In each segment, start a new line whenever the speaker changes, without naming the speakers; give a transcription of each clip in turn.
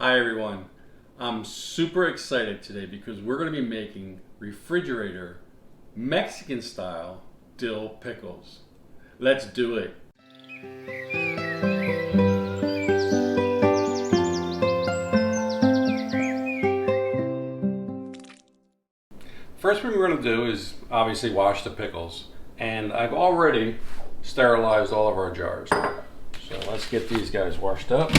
Hi everyone. I'm super excited today because we're going to be making refrigerator Mexican style dill pickles. Let's do it. First thing we're going to do is obviously wash the pickles, and I've already sterilized all of our jars. So let's get these guys washed up.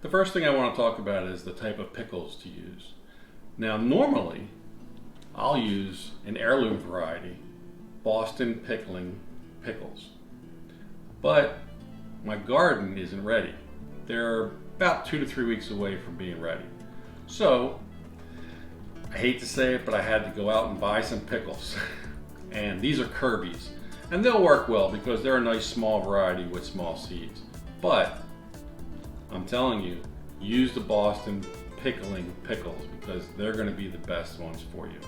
The first thing I want to talk about is the type of pickles to use. Now normally I'll use an heirloom variety, Boston pickling pickles. But my garden isn't ready. They're about 2 to 3 weeks away from being ready. So I hate to say it, but I had to go out and buy some pickles. And these are Kirby's. And they'll work well because they're a nice small variety with small seeds. But I'm telling you, use the Boston pickling pickles because they're going to be the best ones for you.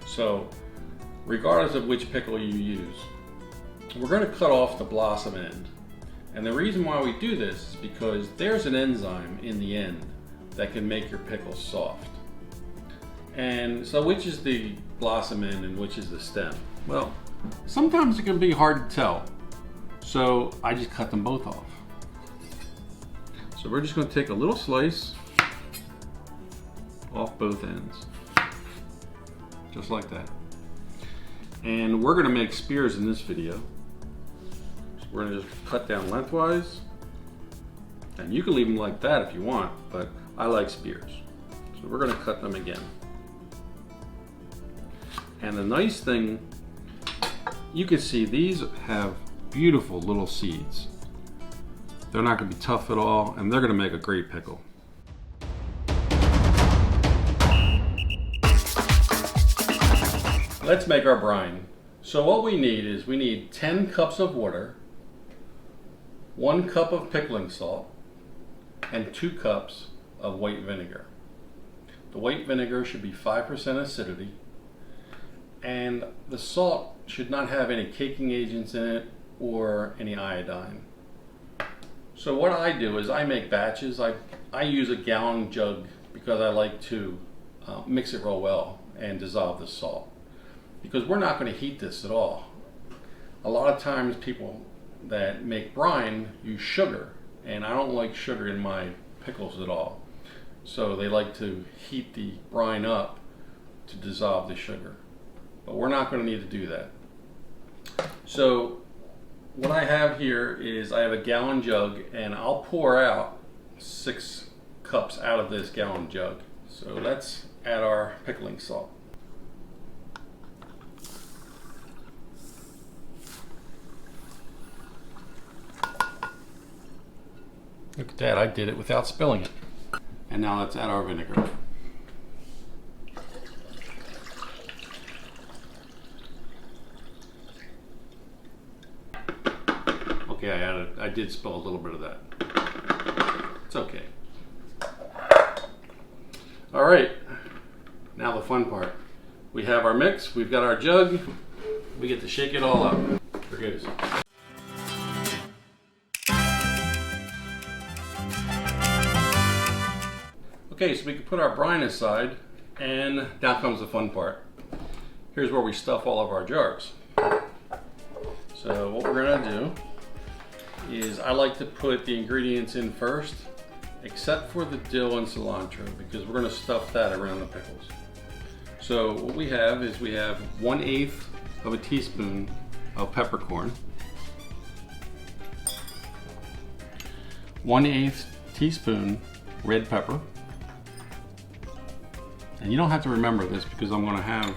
So regardless of which pickle you use, we're going to cut off the blossom end. And the reason why we do this is because there's an enzyme in the end that can make your pickles soft. And so which is the blossom end and which is the stem? Well, sometimes it can be hard to tell. So I just cut them both off. So we're just going to take a little slice off both ends. Just like that. And we're going to make spears in this video. So we're going to just cut down lengthwise. And you can leave them like that if you want, but I like spears. So we're going to cut them again. And the nice thing, you can see these have beautiful little seeds. They're not going to be tough at all, and they're going to make a great pickle. Let's make our brine. So what we need is 10 cups of water, 1 cup of pickling salt, and 2 cups of white vinegar. The white vinegar should be 5% acidity, and the salt should not have any caking agents in it or any iodine. So what I do is I make batches. I use a gallon jug because I like to mix it real well and dissolve the salt. Because we're not going to heat this at all. A lot of times people that make brine use sugar, and I don't like sugar in my pickles at all. So they like to heat the brine up to dissolve the sugar. But we're not going to need to do that. So what I have here is I have a gallon jug, and I'll pour out 6 cups out of this gallon jug. So let's add our pickling salt. Look at that, I did it without spilling it. And now let's add our vinegar. Okay, I did spill a little bit of that. It's okay. All right, now the fun part. We have our mix, we've got our jug, we get to shake it all up. Here goes. Okay, so we can put our brine aside, and now comes the fun part. Here's where we stuff all of our jars. So what we're gonna do is I like to put the ingredients in first, except for the dill and cilantro, because we're gonna stuff that around the pickles. So what we have is 1/8 of a teaspoon of peppercorn, 1/8 teaspoon red pepper, and you don't have to remember this because I'm gonna have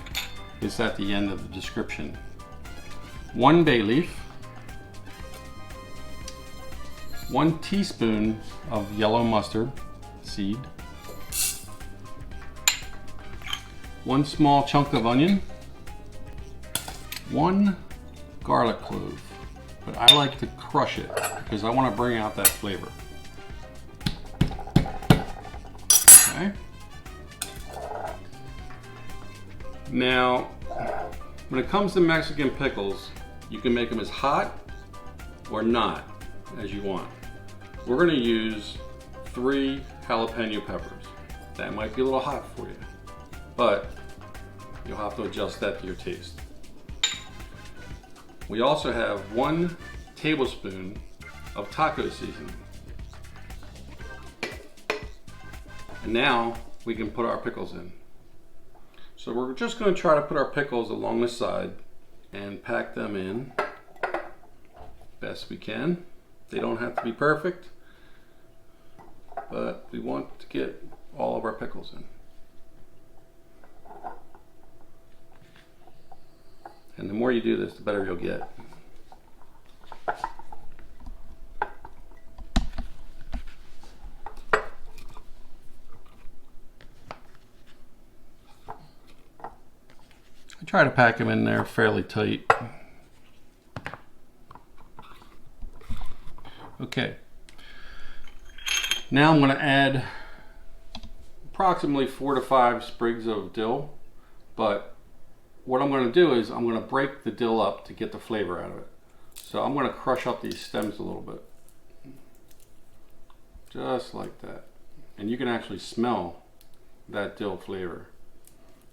this at the end of the description. 1 bay leaf, 1 teaspoon of yellow mustard seed, 1 small chunk of onion, 1 garlic clove, but I like to crush it because I want to bring out that flavor. Okay. Now, when it comes to Mexican pickles, you can make them as hot or not, as you want. We're going to use 3 jalapeno peppers. That might be a little hot for you, but you'll have to adjust that to your taste. We also have 1 tablespoon of taco seasoning. And now we can put our pickles in. So we're just going to try to put our pickles along the side and pack them in best we can. They don't have to be perfect, but we want to get all of our pickles in. And the more you do this, the better you'll get. I try to pack them in there fairly tight. Okay. Now I'm going to add approximately 4 to 5 sprigs of dill, but what I'm going to do is I'm going to break the dill up to get the flavor out of it. So I'm going to crush up these stems a little bit. Just like that. And you can actually smell that dill flavor.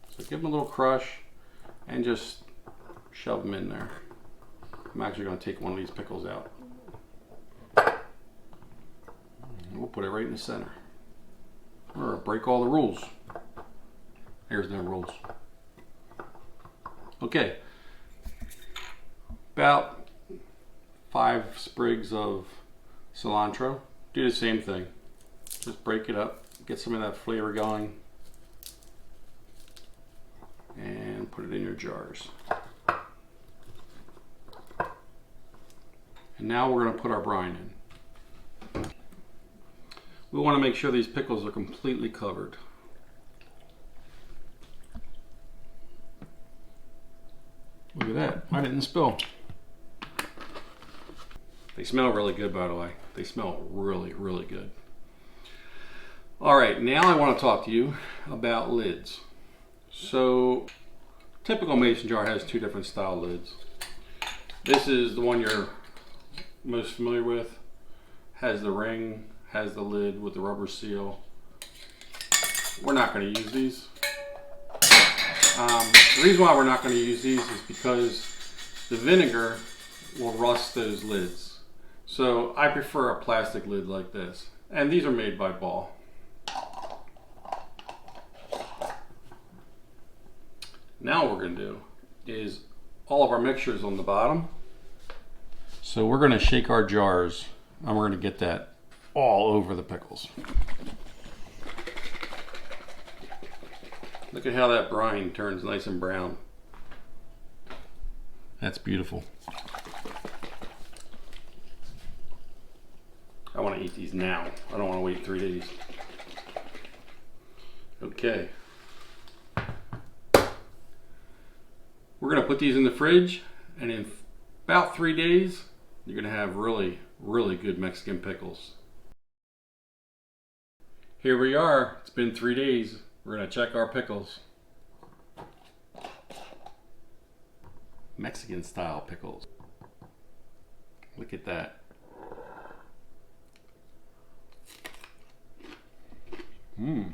So give them a little crush and just shove them in there. I'm actually going to take one of these pickles out. We'll put it right in the center. We're going to break all the rules. Here's no rules. Okay. About 5 sprigs of cilantro. Do the same thing. Just break it up. Get some of that flavor going. And put it in your jars. And now we're going to put our brine in. We want to make sure these pickles are completely covered. Look at that, I didn't spill. They smell really good, by the way. They smell really, really good. All right, now I want to talk to you about lids. So, typical mason jar has 2 different style lids. This is the one you're most familiar with. Has the ring, has the lid with the rubber seal. We're not going to use these. The reason why we're not going to use these is because the vinegar will rust those lids. So I prefer a plastic lid like this. And these are made by Ball. Now what we're going to do is all of our mixtures on the bottom. So we're going to shake our jars and we're going to get that all over the pickles. Look at how that brine turns nice and brown. That's beautiful. I want to eat these now. I don't want to wait 3 days. Okay. We're going to put these in the fridge, and in about 3 days, you're going to have really, really good Mexican pickles. Here we are. It's been 3 days. We're going to check our pickles. Mexican style pickles. Look at that. Mmm.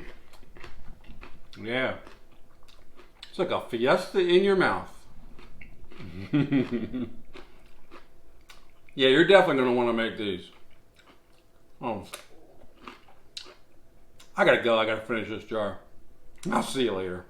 Yeah. It's like a fiesta in your mouth. Yeah, you're definitely going to want to make these. Oh. I gotta go. I gotta finish this jar. I'll see you later.